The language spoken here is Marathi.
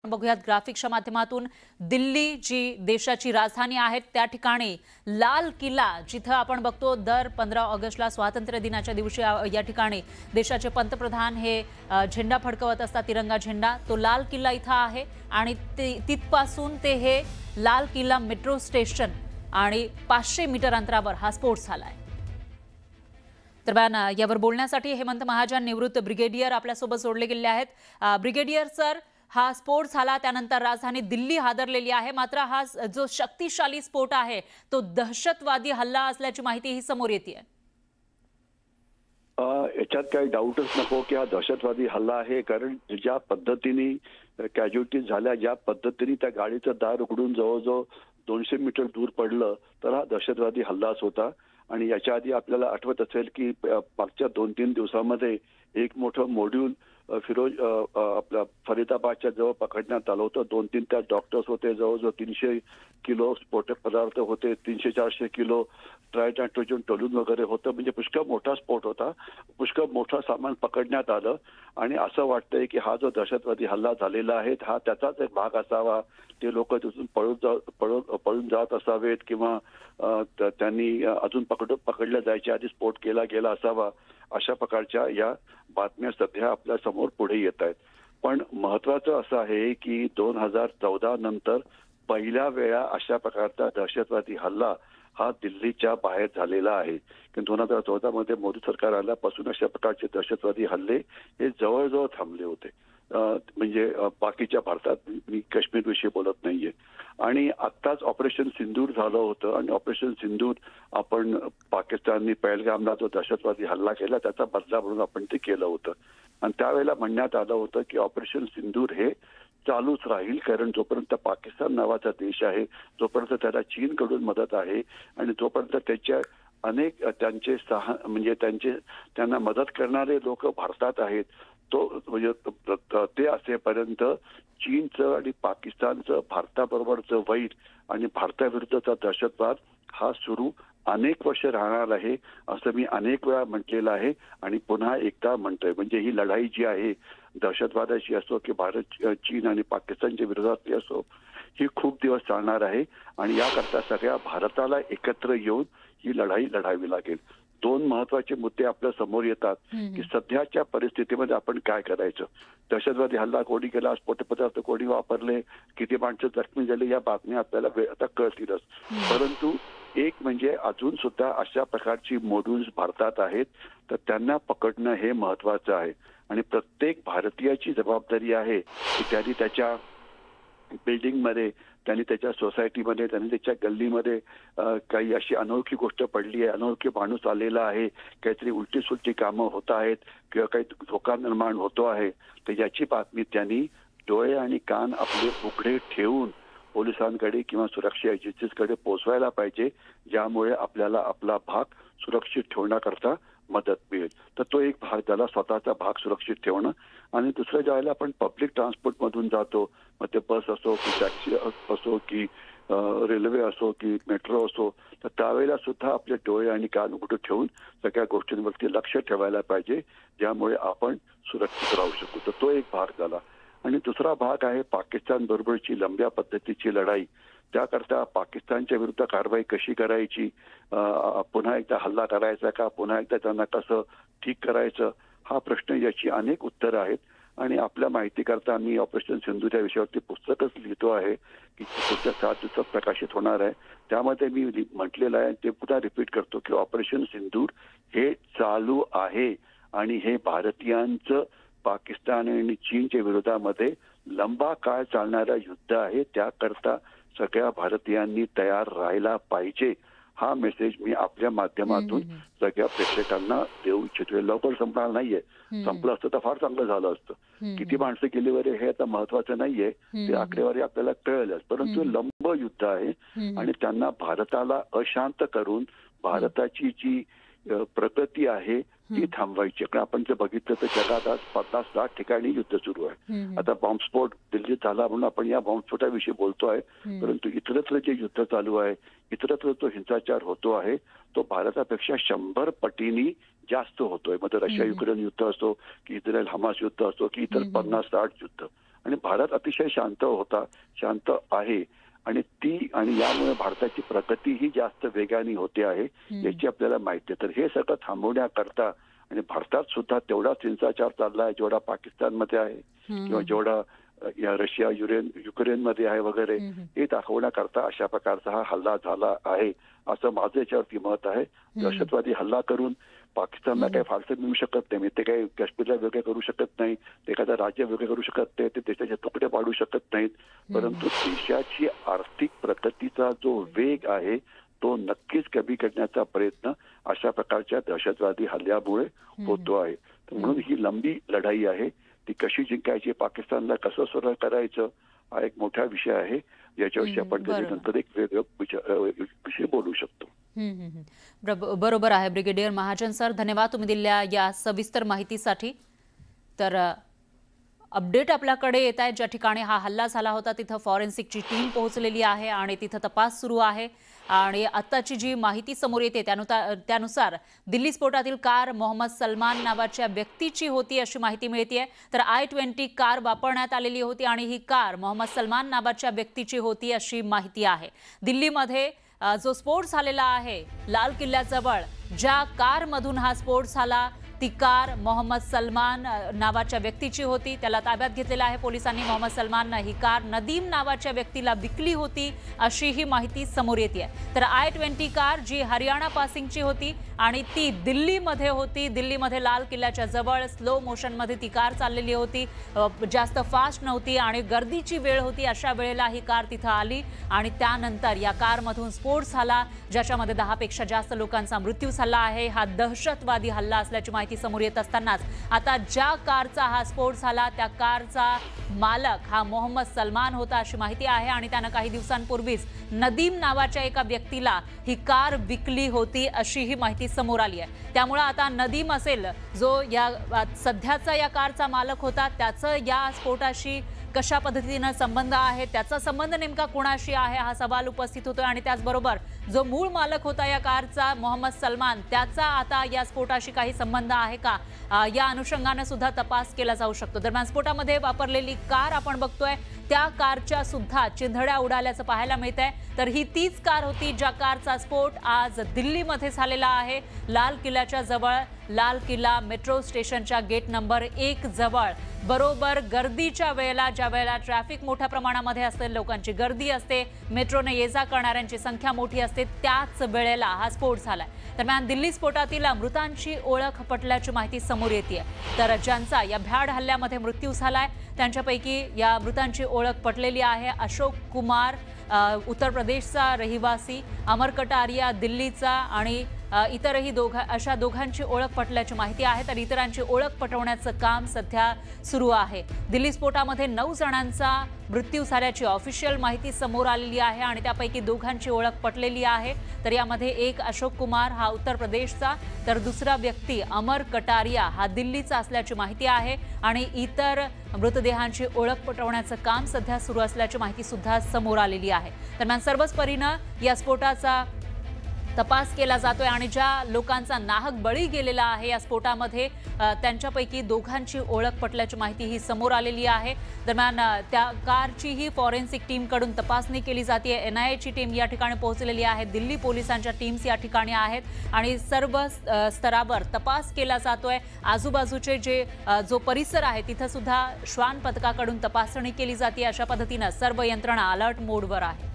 बघूयात ग्राफिक्सच्या माध्यमातून दिल्ली जी देशाची राजधानी आहे त्या ठिकाणी लाल किल्ला जिथे आपण बघतो दर 15 ऑगस्टला स्वातंत्र्य दिनाच्या दिवशी या ठिकाणी देशाचे पंतप्रधान हे झेंडा फडकवत असतात, तिरंगा झेंडा। तो लाल किल्ला इथं आहे आणि तिथपासून ते हे लाल किल्ला मेट्रो स्टेशन आणि 500 मीटर अंतरावर हा स्फोट झालाय। दरम्यान यावर बोलण्यासाठी हेमंत महाजन निवृत्त ब्रिगेडियर आपल्यासोबत जोडले गेले आहेत। ब्रिगेडियर सर, हा स्फोट झाला त्यानंतर राजधानी दिल्ली हादरलेली आहे, मात्र हा जो शक्तिशाली स्फोट आहे तो दहशतवादी हल्ला असल्याची माहिती ही समोर येते। याच्यात काही डाऊटच नको की हा दहशतवादी हल्ला आहे, कारण ज्या पद्धतीने कॅज्युअल्टीज झाल्या, ज्या पद्धतीने त्या गाडीचं दार उघडून जवळजवळ 200 मीटर दूर पडलं, तर हा दहशतवादी हल्लाच होता। आणि याच्या आधी आपल्याला आठवत असेल की मागच्या 2-3 दिवसांमध्ये एक मोठं मॉड्यूल आपल्या फरीदाबादच्या जवळ पकडण्यात आलं होतं। 2-3 त्या डॉक्टर्स होते, जवळजवळ 300 किलो स्फोटक पदार्थ होते, 300-400 किलो ट्राय नायट्रोजन टोलून वगैरे होतं। म्हणजे पुष्कळ मोठा स्फोट होता, पुष्कळ मोठं सामान पकडण्यात आलं। आणि असं वाटतंय की हा जो दहशतवादी हल्ला झालेला आहे हा त्याचाच एक भाग असावा। ते लोक तिथून पळून जात असावेत किंवा त्यांनी अजून पकडल्या जायच्या आधी स्फोट केला गेला असावा, अशा प्रकारच्या या बातम्या सध्या आपल्या समोर पुढे येत आहेत। पण महत्वाचं असं आहे की 2014 नंतर पहिल्या वेळा अशा प्रकारचा दहशतवादी हल्ला हा दिल्लीच्या बाहेर झालेला आहे। 2014 मध्ये मोदी सरकार आल्यापासून अशा प्रकारचे दहशतवादी हल्ले हे जवळजवळ थांबले होते। म्हणजे बाकीच्या भारतात, मी काश्मीर विषयी बोलत नाहीये। आणि आत्ताच ऑपरेशन सिंदूर झालं होतं आणि ऑपरेशन सिंदूर आपण पाकिस्ताननी पहलगामला जो दहशतवादी हल्ला केला त्याचा बदला म्हणून आपण ते केलं होतं। आणि त्यावेळेला म्हणण्यात आलं होतं की ऑपरेशन सिंदूर हे चालूच राहील, कारण जोपर्यंत पाकिस्तान नावाचा देश आहे, जोपर्यंत त्याला चीनकडून मदत आहे आणि जोपर्यंत त्याच्या अनेक त्यांना मदत करणारे लोक भारतात आहेत, म्हणजे ते असेपर्यंत चीनचं आणि पाकिस्तानचं भारताबरोबरचं वैर आणि भारताविरुद्धचा दहशतवाद हा सुरू अनेक वर्ष राहणार आहे, असं मी अनेक वेळा म्हटलेलं आहे आणि पुन्हा एकदा म्हणतोय। म्हणजे ही लढाई जी आहे दहशतवादाची असो की भारत चीन आणि पाकिस्तानच्या विरोधातली असो, ही खूप दिवस चालणार आहे आणि याकरता सगळ्या भारताला एकत्र येऊन ही लढाई लढावी लागेल। 2 महत्वाचे मुद्दे आपल्या समोर येतात की सध्याच्या परिस्थितीमध्ये आपण काय करायचं। दहशतवादी हल्ला कोणी केला, स्फोटक पदार्थ कोणी वापरले, किती माणसं जखमी झाले, या बातम्या आपल्याला आता कळतीलच। परंतु एक म्हणजे अजून सुद्धा अशा प्रकारची मॉड्यूल्स भारतात आहेत, तर त्यांना पकडणं हे महत्वाचं आहे। आणि प्रत्येक भारतीयाची जबाबदारी आहे की त्यांनी त्याच्या बिल्डिंगमध्ये, त्यांनी त्याच्या सोसायटीमध्ये, त्यांनी त्याच्या गल्लीमध्ये काही अशी अनोळखी गोष्ट पडली आहे, अनोळखी माणूस आलेला आहे, काहीतरी उलटी सुलटी कामं होत आहेत किंवा काही धोका निर्माण होतो आहे, तर याची बातमी त्यांनी डोळे आणि कान आपले उघडे ठेवून पोलिसांकडे किंवा सुरक्षा एजन्सीजकडे पोहोचवायला पाहिजे, ज्यामुळे आपल्याला आपला भाग सुरक्षित ठेवण्याकरता मदत मिळेल। तर तो एक भाग झाला, स्वतःचा भाग सुरक्षित ठेवणं। आणि दुसरं ज्यावेळेला आपण पब्लिक ट्रान्सपोर्ट मधून जातो, मग ते बस असो की टॅक्सी असो की रेल्वे असो की मेट्रो असो, तर त्यावेळेला सुद्धा आपले डोळे आणि कान उघडे ठेवून सगळ्या गोष्टींवरती लक्ष ठेवायला पाहिजे, ज्यामुळे आपण सुरक्षित राहू शकू। तर तो एक भाग झाला। आणि दुसरा भाग आहे पाकिस्तान बरोबरची लंब्या पद्धतीची लढाई। त्याकरता पाकिस्तानच्या विरुद्ध कारवाई कशी करायची, पुन्हा एकदा हल्ला करायचा का, पुन्हा एकदा त्यांना कसं ठीक करायचं, हा प्रश्न, याची अनेक उत्तरं आहेत। आणि आपल्या माहितीकरता मी ऑपरेशन सिंधूर या विषयावरती पुस्तकच लिहितो आहे की पुढच्या 7 दिवसात प्रकाशित होणार आहे। त्यामध्ये मी म्हटलेलं आहे, ते पुन्हा रिपीट करतो की ऑपरेशन सिंधूर हे चालू आहे आणि हे भारतीयांचं पाकिस्तान आणि चीनच्या विरोधामध्ये लंबा काळ चालणारा युद्ध आहे। त्याकरता सगळ्या भारतीयांनी तयार राहायला पाहिजे, हा मेसेज मी आपल्या माध्यमातून सगळ्या प्रेक्षकांना देऊ इच्छितो। लवकर संपणार नाहीये, संपलं असतं तर फार चांगलं झालं असतं। किती माणसं गेली वगैरे हे आता महत्वाचं नाहीये, ते आकडेवारी आपल्याला कळेलच, परंतु लंब युद्ध आहे आणि त्यांना भारताला अशांत करून भारताची जी प्रगती आहे ती थांबवायची। आपण जर बघितलं तर जगात आज 50-60 ठिकाणी युद्ध सुरू आहे। आता बॉम्बस्फोट दिल्लीत झाला म्हणून आपण या बॉम्बस्फोटाविषयी बोलतोय, परंतु इतरत्र जे युद्ध चालू आहे, इतरत्र जो हिंसाचार होतो आहे, तो भारतापेक्षा 100 पटींनी जास्त होतोय। मग रशिया युक्रेन युद्ध असो की इस्रायल हमास युद्ध असो की इतर 50-60 युद्ध, आणि भारत अतिशय शांत आहे आणि यामुळे भारताची प्रगती ही जास्त वेगाने होते आहे याची आपल्याला माहिती आहे. तर हे सगळं थांबवण्याकरता आणि भारतात सुद्धा तेवढाच हिंसाचार चाललाय जेवढा पाकिस्तानमध्ये आहे किंवा जेवढा रशिया युक्रेनमध्ये आहे वगैरे, हे दाखवण्याकरता अशा प्रकारचा हा हल्ला झाला आहे असं माझं याच्यावरती मत आहे. दहशतवादी हल्ला करून पाकिस्तानला काही फारसं मिळू शकत नाही. ते काही काश्मीरला वेगळे करू शकत नाही, ते एखादं राज्य वेगळे करू शकत नाही, ते देशाचे तुकडे पाडू शकत नाहीत. परंतु देशाची आर्थिक प्रगतीचा जो वेग आहे तो नक्कीच कमी करण्याचा प्रयत्न अशा प्रकारच्या दहशतवादी हल्ल्यामुळे होतो आहे. म्हणून ही लंबी लढाई आहे, ती कशी जिंकायची, पाकिस्तानला कसं सरळ करायचं, हा एक मोठा विषय आहे याच्याविषयी आपण नंतर एक वेगळा विषय बोलू शकतो. बरोबर आहे ब्रिगेडियर महाजन सर, धन्यवाद तुम्ही दिलेल्या या सविस्तर माहितीसाठी. तर अपडेट आपल्याकडे येत आहे. ज्या ठिकाणी हा हल्ला झाला होता तिथं फॉरेन्सिकची टीम पोहोचलेली आहे आणि तिथं तपास सुरू आहे. आणि आत्ताची जी माहिती समोर येते त्यानुसार दिल्ली स्फोटातील कार मोहम्मद सलमान नावाच्या व्यक्तीची होती अशी माहिती मिळते. तर I-20 कार वापरण्यात आलेली होती आणि ही कार मोहम्मद सलमान नावाच्या व्यक्तीची होती अशी माहिती आहे. दिल्लीमध्ये जो स्फोट झालेला आहे लाल किल्ल्याजवळ, ज्या कारमधून हा स्फोट झाला ती कार मोहम्मद सलमान नावाच्या व्यक्तीची होती. त्याला ताब्यात घेतलेला आहे पोलिसांनी. मोहम्मद सलमान ही कार नदीम नावाच्या व्यक्तीला विकली होती अशी ही माहिती समोर येते. तर I-20 कार जी हरियाणा पासिंगची होती आणि ती दिल्लीमध्ये होती. दिल्लीमध्ये लाल किल्ल्याच्या जवळ स्लो मोशनमध्ये ती कार चाललेली होती, जास्त फास्ट नव्हती आणि गर्दीची वेळ होती. अशा वेळेला ही कार तिथं आली आणि त्यानंतर या कारमधून स्फोट झाला ज्याच्यामध्ये 10 पेक्षा जास्त लोकांचा मृत्यू झाला आहे. हा दहशतवादी हल्ला असल्याची माहिती समोर येत असतानाच आता ज्या कारचा हा स्फोट झाला त्या कारचा मालक हा मोहम्मद सलमान होता अशी माहिती आहे आणि त्यानं काही दिवसांपूर्वीच नदीम नावाच्या एका व्यक्तीला ही कार विकली होती अशी ही माहिती समोर आली आहे. त्यामुळे आता नदीम असेल जो या सध्याचा या कारचा मालक होता, त्याचं या स्फोटाशी कशा पद्धतीने संबंध आहे, त्याचा संबंध नेमका कोणाशी आहे हा सवाल उपस्थित होतोय. आणि त्याचबरोबर जो मूळ मालक होता या कारचा मोहम्मद सलमान, त्याचा आता या स्फोटाशी काही संबंध आहे का या अनुषंगाने सुद्धा तपास केला जाऊ शकतो. दरम्यान स्फोटामध्ये वापरलेली कार आपण बघतोय त्या कारच्या सुद्धा चिंधड्या उडाल्याचं पाहायला मिळत आहे. तर ही तीच कार होती ज्या कारचा स्फोट आज दिल्लीमध्ये झालेला आहे. लाल किल्ल्याच्या जवळ, लाल किल्ला मेट्रो स्टेशनच्या गेट नंबर 1 जवळ, बरोबर गर्दीच्या वेळेला, ज्या वेळेला ट्रॅफिक मोठ्या प्रमाणामध्ये असते, लोकांची गर्दी असते, मेट्रोने ये जा करणाऱ्यांची संख्या मोठी असते, त्याच वेळेला हा स्फोट झालाय. दरम्यान दिल्ली स्फोटातील मृतांची ओळख पटल्याची माहिती समोर येते. तर ज्यांचा या भ्याड हल्ल्यामध्ये मृत्यू झालाय त्यांच्यापैकी या मृतांची ओळख पटलेली आहे. अशोक कुमार उत्तर प्रदेशचा रहिवासी, अमर कटारिया दिल्लीचा आणि इतरही अशा दोघांची ओळख पटल्याची माहिती आहे. तर इतरांची ओळख पटवण्याचं काम सध्या सुरू आहे. दिल्ली स्फोटामध्ये 9 जणांचा मृत्यू झाल्याची ऑफिशियल माहिती समोर आलेली आहे आणि त्यापैकी दोघांची ओळख पटलेली आहे. तर यामध्ये एक अशोक कुमार हा उत्तर प्रदेशचा, तर दुसरा व्यक्ती अमर कटारिया हा दिल्लीचा असल्याची माहिती आहे आणि इतर मृतदेहांची ओळख पटवण्याचं काम सध्या सुरू असल्याची माहिती सुद्धा समोर आलेली आहे. दरम्यान सर्वच परीनं या स्फोटाचा तपास केला जातोय आणि ज्या लोकांचा नाहक बळी गेलेला आहे या स्फोटामध्ये त्यांच्यापैकी दोघांची ओळख पटल्याची माहिती ही समोर आलेली आहे. दरम्यान त्या कारची ही फॉरेन्सिक टीमकडून तपासणी केली जाते. NIA ची टीम या ठिकाणी पोहोचलेली आहे, दिल्ली पोलिसांच्या टीम्स या ठिकाणी आहेत आणि सर्व स्तरावर तपास केला जातोय. आजूबाजूचे जो परिसर आहे तिथं सुद्धा श्वान पथकाकडून तपासणी केली जाते. अशा पद्धतीनं सर्व यंत्रणा अलर्ट मोडवर आहे.